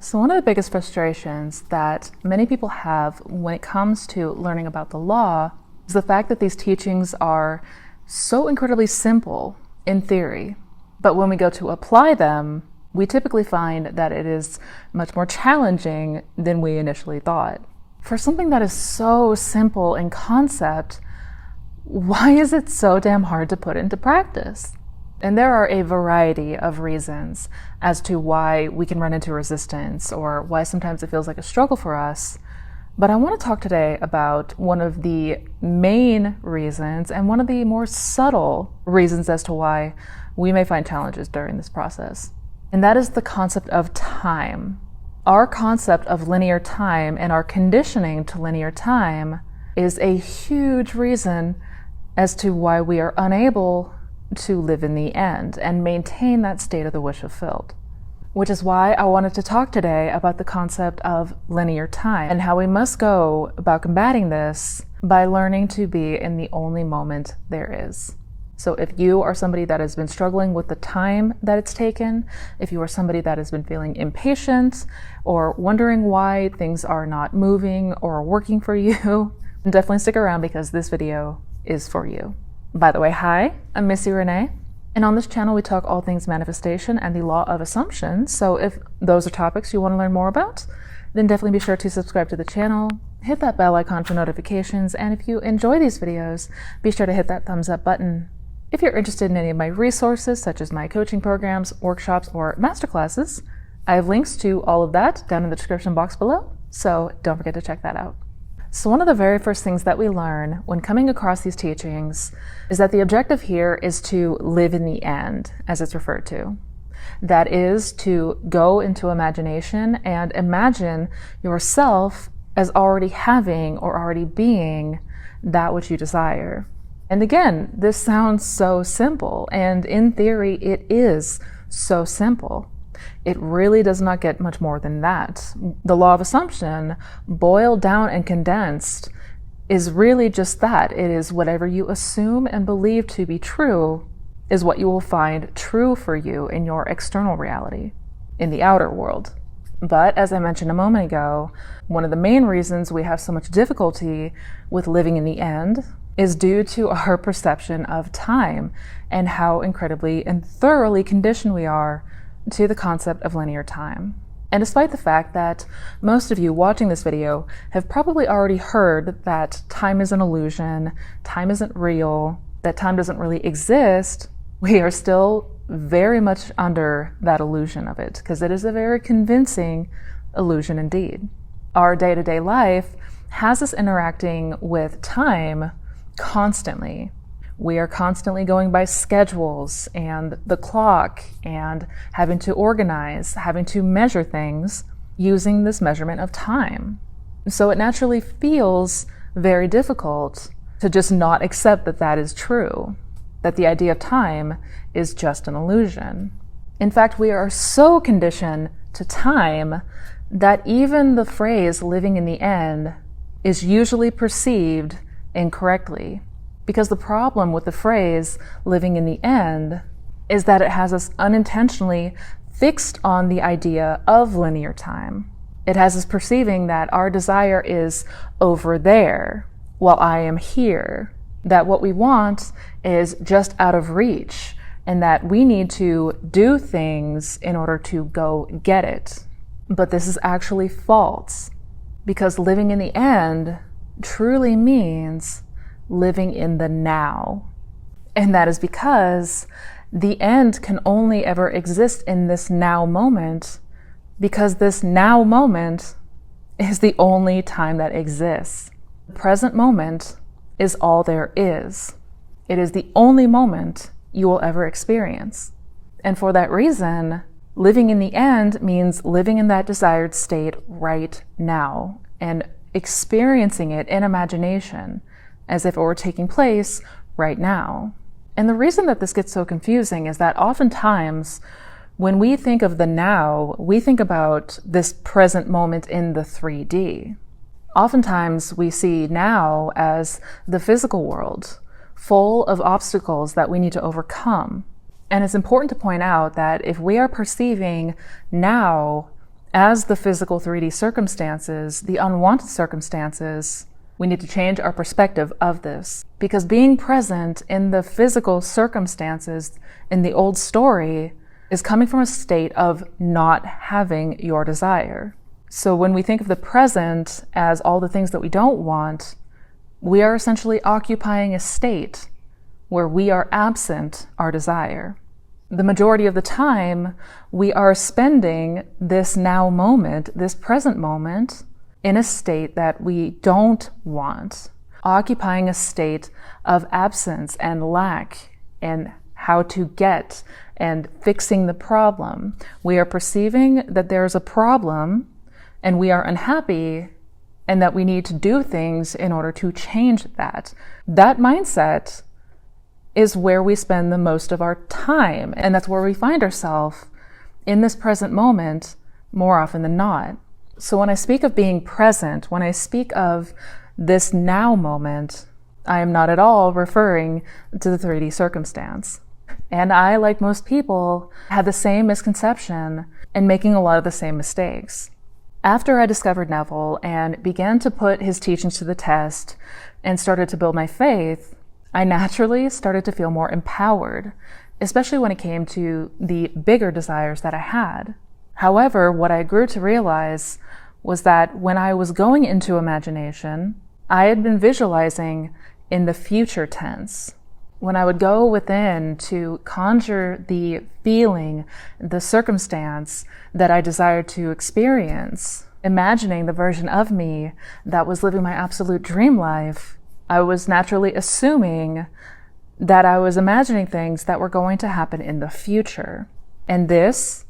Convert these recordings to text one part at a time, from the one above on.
So one of the biggest frustrations that many people have when it comes to learning about the law is the fact that these teachings are so incredibly simple in theory, but when we go to apply them, we typically find that it is much more challenging than we initially thought. For something that is so simple in concept, why is it so damn hard to put into practice? And there are a variety of reasons as to why we can run into resistance or why sometimes it feels like a struggle for us. But I want to talk today about one of the main reasons and one of the more subtle reasons as to why we may find challenges during this process. And that is the concept of time. Our concept of linear time and our conditioning to linear time is a huge reason as to why we are unable to live in the end and maintain that state of the wish fulfilled. Which is why I wanted to talk today about the concept of linear time and how we must go about combating this by learning to be in the only moment there is. So if you are somebody that has been struggling with the time that it's taken, if you are somebody that has been feeling impatient or wondering why things are not moving or working for you, definitely stick around because this video is for you. By the way, hi, I'm Missy Renee, and on this channel we talk all things manifestation and the law of assumption. So if those are topics you want to learn more about, then definitely be sure to subscribe to the channel, hit that bell icon for notifications, and if you enjoy these videos, be sure to hit that thumbs up button. If you're interested in any of my resources, such as my coaching programs, workshops, or masterclasses, I have links to all of that down in the description box below, so don't forget to check that out. So one of the very first things that we learn when coming across these teachings is that the objective here is to live in the end, as it's referred to. That is to go into imagination and imagine yourself as already having or already being that which you desire. And again, this sounds so simple, and in theory it is so simple. It really does not get much more than that. The law of assumption, boiled down and condensed, is really just that. It is whatever you assume and believe to be true is what you will find true for you in your external reality, in the outer world. But as I mentioned a moment ago, one of the main reasons we have so much difficulty with living in the end is due to our perception of time and how incredibly and thoroughly conditioned we are to the concept of linear time. And despite the fact that most of you watching this video have probably already heard that time is an illusion, time isn't real, that time doesn't really exist, we are still very much under that illusion of it, because it is a very convincing illusion indeed. Our day-to-day life has us interacting with time constantly. We are constantly going by schedules and the clock and having to organize, having to measure things using this measurement of time. So it naturally feels very difficult to just not accept that that is true, that the idea of time is just an illusion. In fact, we are so conditioned to time that even the phrase living in the end is usually perceived incorrectly. Because the problem with the phrase living in the end is that it has us unintentionally fixed on the idea of linear time. It has us perceiving that our desire is over there while I am here, that what we want is just out of reach, and that we need to do things in order to go get it. But this is actually false, because living in the end truly means living in the now. And that is because the end can only ever exist in this now moment, because this now moment is the only time that exists. The present moment is all there is. It is the only moment you will ever experience. And for that reason, living in the end means living in that desired state right now and experiencing it in imagination, as if it were taking place right now. And the reason that this gets so confusing is that oftentimes when we think of the now, we think about this present moment in the 3D. Oftentimes we see now as the physical world, full of obstacles that we need to overcome. And it's important to point out that if we are perceiving now as the physical 3D circumstances, the unwanted circumstances, we need to change our perspective of this. Because being present in the physical circumstances in the old story is coming from a state of not having your desire. So when we think of the present as all the things that we don't want, we are essentially occupying a state where we are absent our desire. The majority of the time, we are spending this now moment, this present moment, in a state that we don't want, occupying a state of absence and lack and how to get and fixing the problem. We are perceiving that there's a problem and we are unhappy and that we need to do things in order to change that. That mindset is where we spend the most of our time. And that's where we find ourselves in this present moment more often than not. So when I speak of being present, when I speak of this now moment, I am not at all referring to the 3D circumstance. And I, like most people, had the same misconception and making a lot of the same mistakes. After I discovered Neville and began to put his teachings to the test and started to build my faith, I naturally started to feel more empowered, especially when it came to the bigger desires that I had. However, what I grew to realize was that when I was going into imagination, I had been visualizing in the future tense. When I would go within to conjure the feeling, the circumstance that I desired to experience, imagining the version of me that was living my absolute dream life, I was naturally assuming that I was imagining things that were going to happen in the future. And this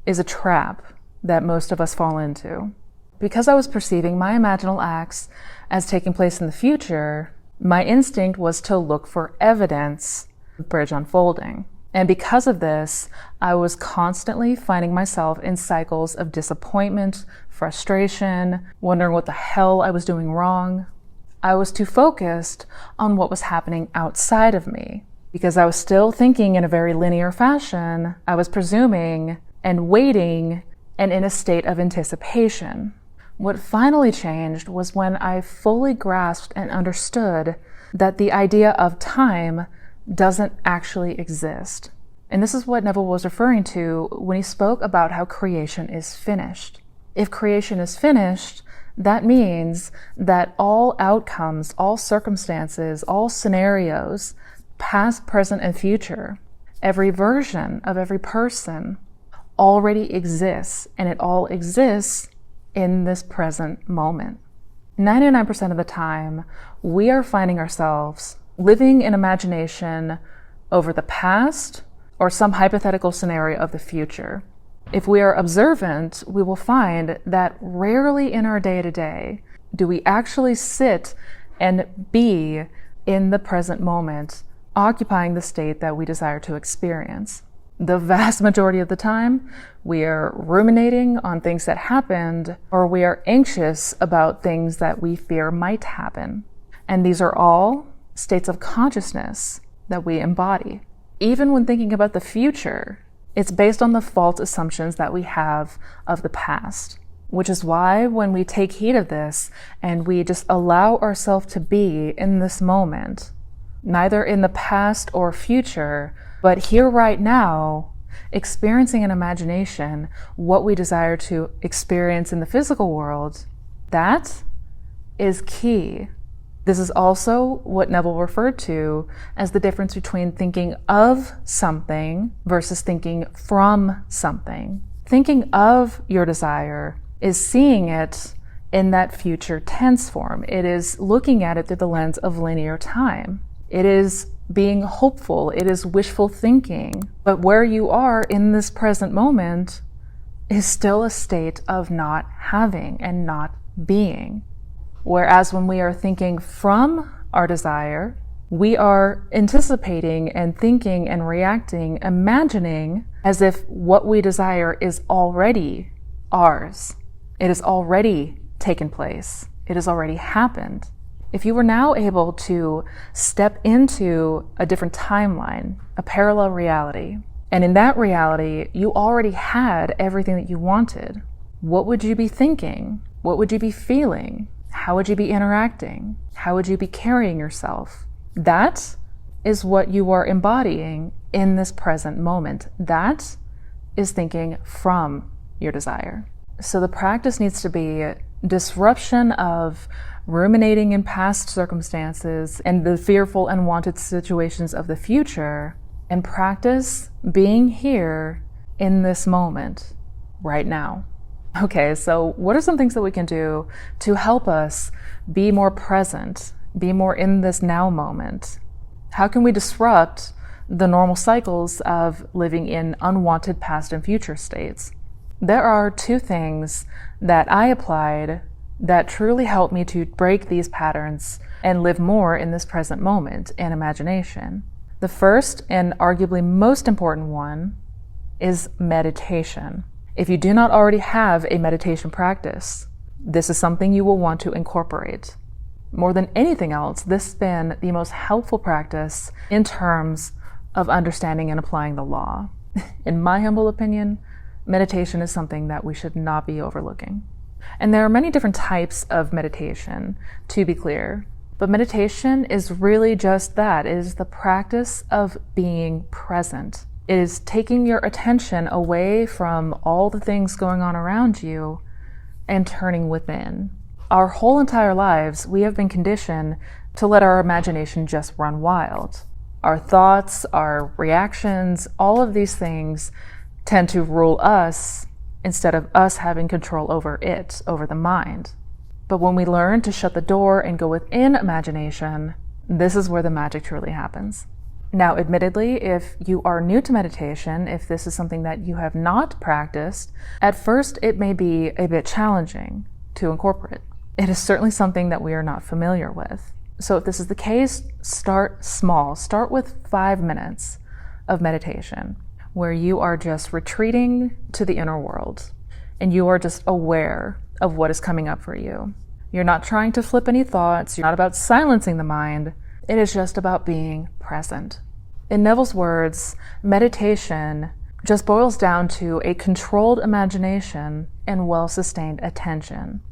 is a trap that most of us fall into. Because I was perceiving my imaginal acts as taking place in the future, my instinct was to look for evidence of the bridge unfolding. And because of this, I was constantly finding myself in cycles of disappointment, frustration, wondering what the hell I was doing wrong. I was too focused on what was happening outside of me. Because I was still thinking in a very linear fashion, I was presuming and waiting and in a state of anticipation. What finally changed was when I fully grasped and understood that the idea of time doesn't actually exist. And this is what Neville was referring to when he spoke about how creation is finished. If creation is finished, that means that all outcomes, all circumstances, all scenarios, past, present, and future, every version of every person already exists, and it all exists in this present moment. 99% of the time, we are finding ourselves living in imagination over the past or some hypothetical scenario of the future. If we are observant, we will find that rarely in our day-to-day do we actually sit and be in the present moment, occupying the state that we desire to experience. The vast majority of the time, we are ruminating on things that happened, or we are anxious about things that we fear might happen. And these are all states of consciousness that we embody. Even when thinking about the future, it's based on the false assumptions that we have of the past, which is why when we take heed of this and we just allow ourselves to be in this moment, neither in the past or future, but here right now, experiencing in imagination what we desire to experience in the physical world, that is key. This is also what Neville referred to as the difference between thinking of something versus thinking from something. Thinking of your desire is seeing it in that future tense form. It is looking at it through the lens of linear time. It is being hopeful. It is wishful thinking. But where you are in this present moment is still a state of not having and not being. Whereas when we are thinking from our desire, we are anticipating and thinking and reacting, imagining as if what we desire is already ours. It has already taken place. It has already happened. If you were now able to step into a different timeline, a parallel reality, and in that reality, you already had everything that you wanted, what would you be thinking? What would you be feeling? How would you be interacting? How would you be carrying yourself? That is what you are embodying in this present moment. That is thinking from your desire. So the practice needs to be disruption of ruminating in past circumstances and the fearful, unwanted situations of the future, and practice being here in this moment, right now. Okay, so what are some things that we can do to help us be more present, be more in this now moment? How can we disrupt the normal cycles of living in unwanted past and future states? There are 2 things that I applied that truly helped me to break these patterns and live more in this present moment and imagination. The first and arguably most important one is meditation. If you do not already have a meditation practice, this is something you will want to incorporate. More than anything else, this has been the most helpful practice in terms of understanding and applying the law. In my humble opinion, meditation is something that we should not be overlooking. And there are many different types of meditation, to be clear. But meditation is really just that. It is the practice of being present. It is taking your attention away from all the things going on around you and turning within. Our whole entire lives, we have been conditioned to let our imagination just run wild. Our thoughts, our reactions, all of these things tend to rule us instead of us having control over it, over the mind. But when we learn to shut the door and go within imagination, this is where the magic truly happens. Now, admittedly, if you are new to meditation, if this is something that you have not practiced, at first it may be a bit challenging to incorporate. It is certainly something that we are not familiar with. So if this is the case, start small. Start with 5 minutes of meditation where you are just retreating to the inner world and you are just aware of what is coming up for you. You're not trying to flip any thoughts. You're not about silencing the mind. It is just about being present. In Neville's words, meditation just boils down to a controlled imagination and well-sustained attention.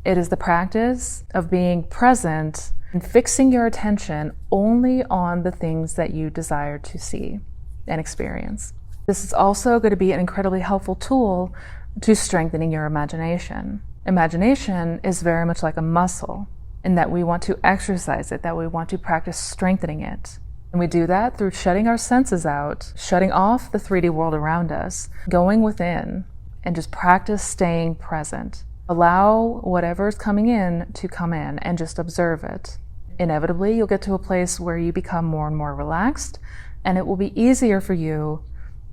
It is the practice of being present and fixing your attention only on the things that you desire to see and experience. This is also going to be an incredibly helpful tool to strengthening your imagination. Imagination is very much like a muscle in that we want to exercise it, that we want to practice strengthening it. And we do that through shutting our senses out, shutting off the 3D world around us, going within, and just practice staying present. Allow whatever's coming in to come in and just observe it. Inevitably, you'll get to a place where you become more and more relaxed, and it will be easier for you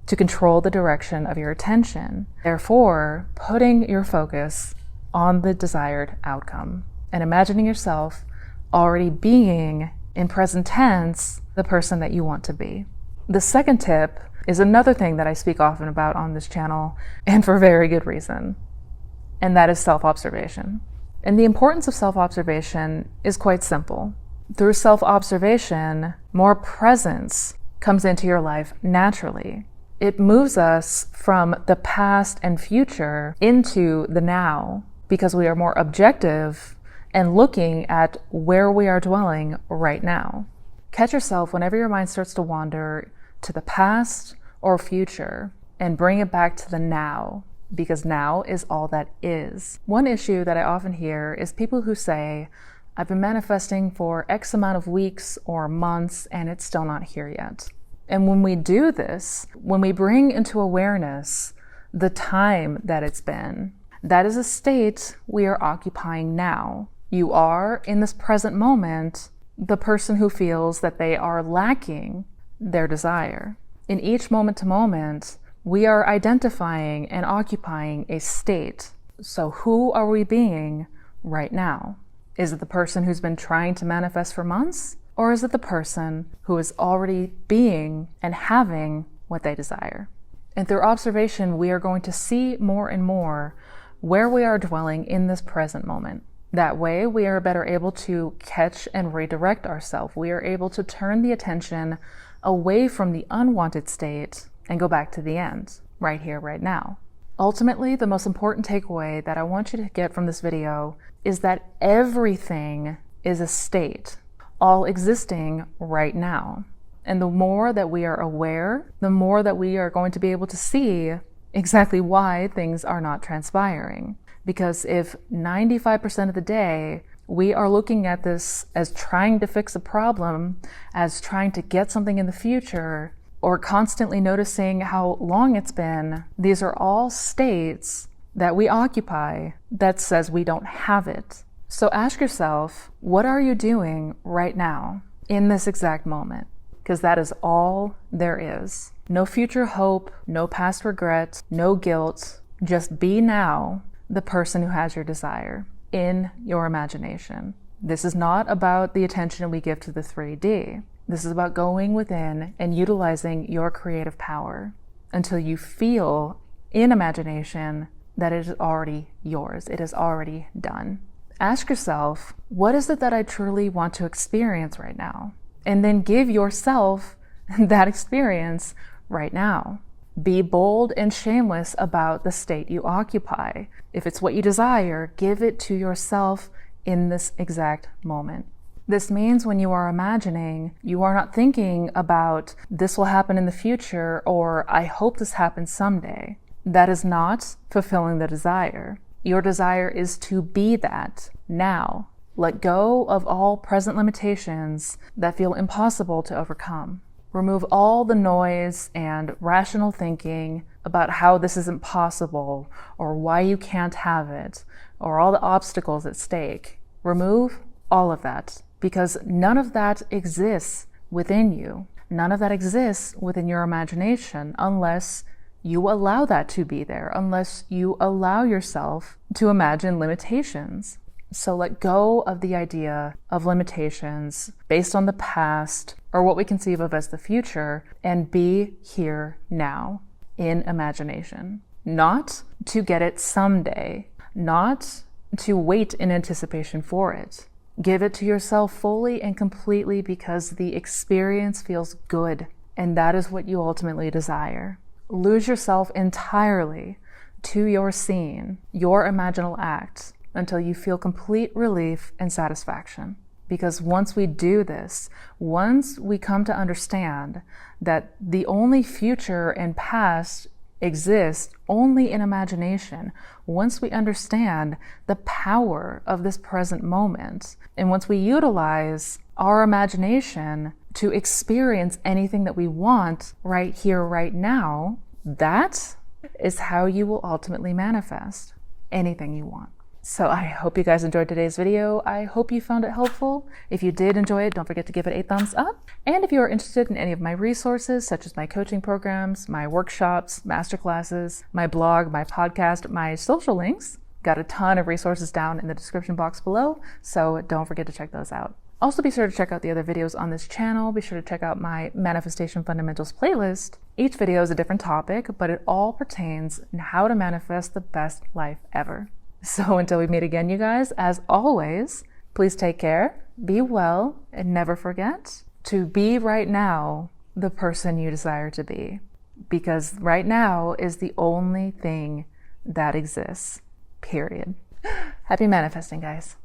to control the direction of your attention. Therefore, putting your focus on the desired outcome and imagining yourself already being, in present tense, the person that you want to be. The second tip is another thing that I speak often about on this channel, and for very good reason, and that is self-observation. And the importance of self-observation is quite simple. Through self-observation, more presence comes into your life naturally. It moves us from the past and future into the now because we are more objective and looking at where we are dwelling right now. Catch yourself whenever your mind starts to wander to the past or future and bring it back to the now, because now is all that is. One issue that I often hear is people who say, I've been manifesting for X amount of weeks or months and it's still not here yet. And when we do this, when we bring into awareness the time that it's been, that is a state we are occupying now. You are, in this present moment, the person who feels that they are lacking their desire. In each moment to moment, we are identifying and occupying a state. So who are we being right now? Is it the person who's been trying to manifest for months? Or is it the person who is already being and having what they desire? And through observation, we are going to see more and more where we are dwelling in this present moment. That way, we are better able to catch and redirect ourselves. We are able to turn the attention away from the unwanted state and go back to the end, right here, right now. Ultimately, the most important takeaway that I want you to get from this video is that everything is a state, all existing right now. And the more that we are aware, the more that we are going to be able to see exactly why things are not transpiring. Because if 95% of the day we are looking at this as trying to fix a problem, as trying to get something in the future, or constantly noticing how long it's been, these are all states that we occupy that says we don't have it. So ask yourself, what are you doing right now in this exact moment? Because that is all there is. No future hope, no past regret, no guilt. Just be now the person who has your desire in your imagination. This is not about the attention we give to the 3D. This is about going within and utilizing your creative power until you feel in imagination that it is already yours. It is already done. Ask yourself, what is it that I truly want to experience right now? And then give yourself that experience right now. Be bold and shameless about the state you occupy. If it's what you desire, give it to yourself in this exact moment. This means when you are imagining, you are not thinking about this will happen in the future or I hope this happens someday. That is not fulfilling the desire. Your desire is to be that now. Let go of all present limitations that feel impossible to overcome. Remove all the noise and rational thinking about how this isn't possible or why you can't have it or all the obstacles at stake. Remove all of that because none of that exists within you. None of that exists within your imagination unless you allow that to be there, unless you allow yourself to imagine limitations. So let go of the idea of limitations based on the past or what we conceive of as the future and be here now in imagination. Not to get it someday, not to wait in anticipation for it. Give it to yourself fully and completely because the experience feels good and that is what you ultimately desire. Lose yourself entirely to your scene, your imaginal act, until you feel complete relief and satisfaction. Because once we do this, once we come to understand that the only future and past exist only in imagination, once we understand the power of this present moment, and once we utilize our imagination to experience anything that we want right here, right now, that is how you will ultimately manifest anything you want. So I hope you guys enjoyed today's video. I hope you found it helpful. If you did enjoy it, don't forget to give it a thumbs up. And if you are interested in any of my resources, such as my coaching programs, my workshops, masterclasses, my blog, my podcast, my social links, got a ton of resources down in the description box below. So don't forget to check those out. Also be sure to check out the other videos on this channel. Be sure to check out my Manifestation Fundamentals playlist. Each video is a different topic, but it all pertains in how to manifest the best life ever. So until we meet again, you guys, as always, please take care, be well, and never forget to be right now the person you desire to be. Because right now is the only thing that exists, period. Happy manifesting, guys.